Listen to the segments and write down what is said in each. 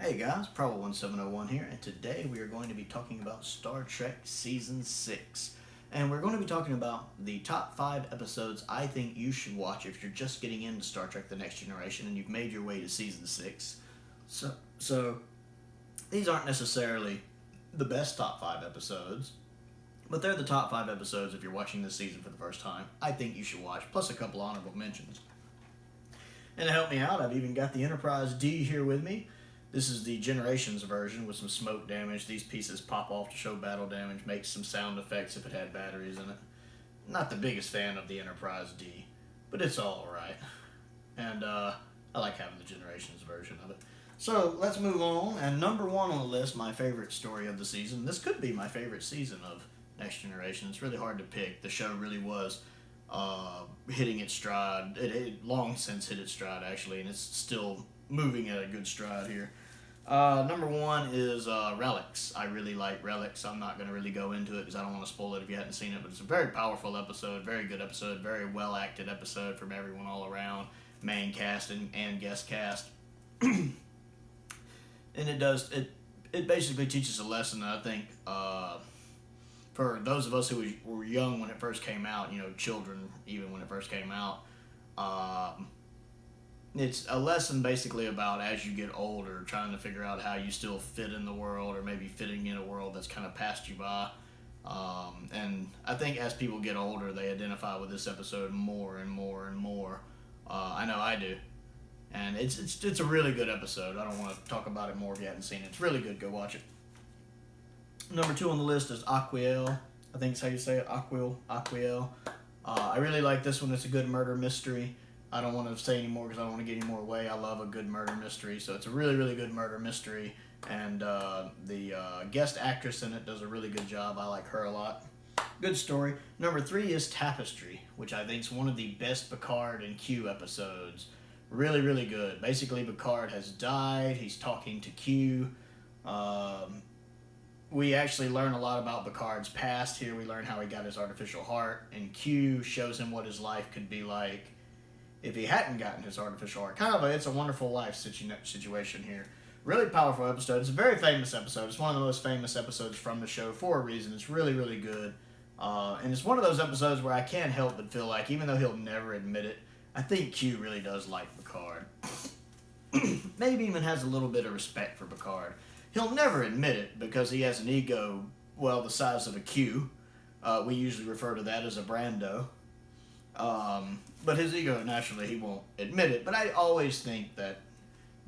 Hey guys, Probo1701 here, and today we are going to be talking about Star Trek Season 6. And we're going to be talking about the top 5 episodes I think you should watch if you're just getting into Star Trek The Next Generation and you've made your way to Season 6. So these aren't necessarily the best top 5 episodes, but they're the top 5 episodes if you're watching this season for the first time I think you should watch, plus a couple honorable mentions. And to help me out, I've even got the Enterprise D here with me. This is the Generations version with some smoke damage. These pieces pop off to show battle damage, makes some sound effects if it had batteries in it. Not the biggest fan of the Enterprise D, but it's alright. And I like having the Generations version of it. So let's move on. And number 1 on the list, my favorite story of the season. This could be my favorite season of Next Generation. It's really hard to pick. The show really was hitting its stride. It long since hit its stride, actually, and it's still moving at a good stride here. Number 1 is Relics. I really like Relics. I'm not going to really go into it because I don't want to spoil it if you hadn't seen it, but it's a very powerful episode, very good episode, very well acted episode from everyone all around, main cast and guest cast. And it basically teaches a lesson that I think for those of us who were young when it first came out, children even when it first came out, it's a lesson basically about as you get older, trying to figure out how you still fit in the world or maybe fitting in a world that's kind of passed you by. And I think as people get older, they identify with this episode more and more and more. I know I do. And it's a really good episode. I don't want to talk about it more if you haven't seen it. It's really good. Go watch it. Number 2 on the list is Aqua Eel. I think that's how you say it. Aqua Eel. I really like this one. It's a good murder mystery. I don't want to say any more because I don't want to get any more away. I love a good murder mystery, so it's a really, really good murder mystery. And the guest actress in it does a really good job. I like her a lot. Good story. Number 3 is Tapestry, which I think is one of the best Picard and Q episodes. Really, really good. Basically, Picard has died. He's talking to Q. We actually learn a lot about Picard's past here. We learn how he got his artificial heart, and Q shows him what his life could be like if he hadn't gotten his artificial heart. It's a wonderful life situation here. Really powerful episode. It's a very famous episode. It's one of the most famous episodes from the show for a reason. It's really, really good. And it's one of those episodes where I can't help but feel like, even though he'll never admit it, I think Q really does like Picard. Maybe even has a little bit of respect for Picard. He'll never admit it because he has an ego, well, the size of a Q. We usually refer to that as a Brando. But his ego, naturally, he won't admit it. But I always think that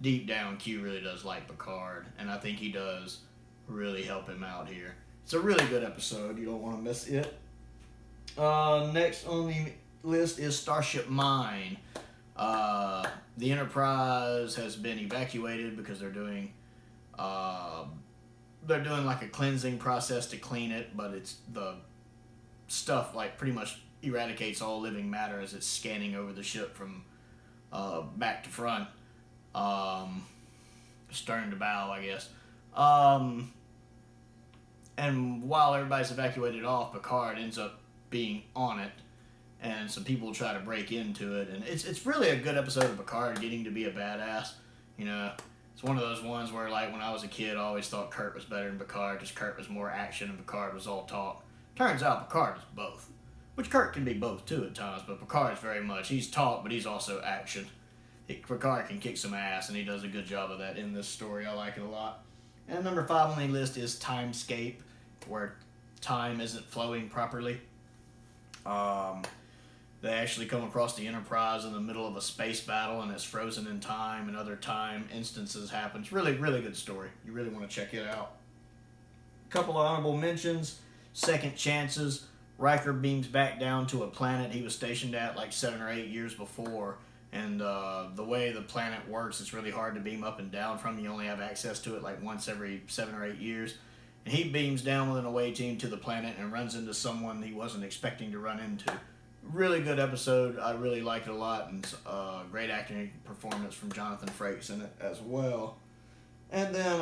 deep down, Q really does like Picard. And I think he does really help him out here. It's a really good episode. You don't want to miss it. Next on the list is Starship Mine. The Enterprise has been evacuated because they're doing like a cleansing process to clean it, but it's the stuff like pretty much eradicates all living matter as it's scanning over the ship from back to front, stern to bow, I guess. And while everybody's evacuated off, Picard ends up being on it, and some people try to break into it, and it's really a good episode of Picard getting to be a badass. It's one of those ones where, like, when I was a kid, I always thought Kurt was better than Picard because Kurt was more action and Picard was all talk. Turns out Picard is both. Which Kurt can be both, too, at times, but Picard is very much. He's talk, but he's also action. Picard can kick some ass, and he does a good job of that in this story. I like it a lot. And number 5 on the list is Timescape, where time isn't flowing properly. They actually come across the Enterprise in the middle of a space battle, and it's frozen in time, and other time instances happen. It's really, really good story. You really want to check it out. A couple of honorable mentions. Second chances. Riker beams back down to a planet he was stationed at like 7 or 8 years before. And the way the planet works, it's really hard to beam up and down from. You only have access to it like once every 7 or 8 years. And he beams down with an away team to the planet and runs into someone he wasn't expecting to run into. Really good episode. I really liked it a lot. And great acting performance from Jonathan Frakes in it as well. And then,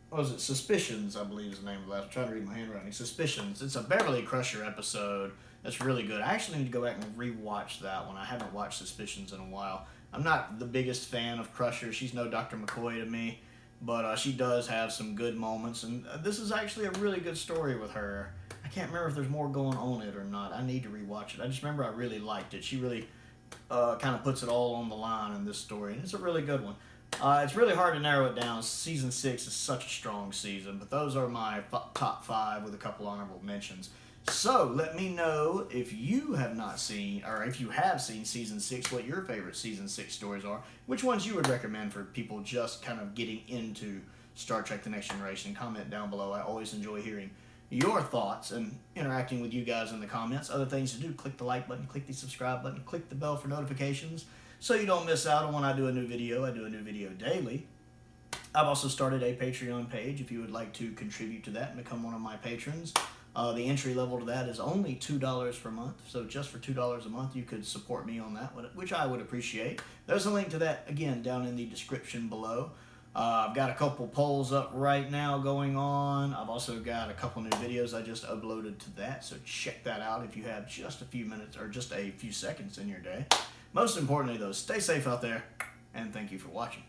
what was it? Suspicions, I believe is the name of that. I'm trying to read my handwriting. Suspicions. It's a Beverly Crusher episode that's really good. I actually need to go back and rewatch that one. I haven't watched Suspicions in a while. I'm not the biggest fan of Crusher. She's no Dr. McCoy to me, but she does have some good moments, and this is actually a really good story with her. I can't remember if there's more going on it or not. I need to rewatch it. I just remember I really liked it. She really kind of puts it all on the line in this story, and it's a really good one. It's really hard to narrow it down. Season 6 is such a strong season, but those are my top 5 with a couple honorable mentions. So let me know if you have not seen, or if you have seen Season 6, what your favorite Season 6 stories are, which ones you would recommend for people just kind of getting into Star Trek The Next Generation. Comment down below. I always enjoy hearing your thoughts and interacting with you guys in the comments. Other things to do, click the like button, click the subscribe button, click the bell for notifications so you don't miss out on when I do a new video. I do a new video daily. I've also started a Patreon page if you would like to contribute to that and become one of my patrons. The entry level to that is only $2 per month, so just for $2 a month you could support me on that, which I would appreciate. There's a link to that, again, down in the description below. I've got a couple polls up right now going on. I've also got a couple new videos I just uploaded to that, so check that out if you have just a few minutes or just a few seconds in your day. Most importantly, though, stay safe out there, and thank you for watching.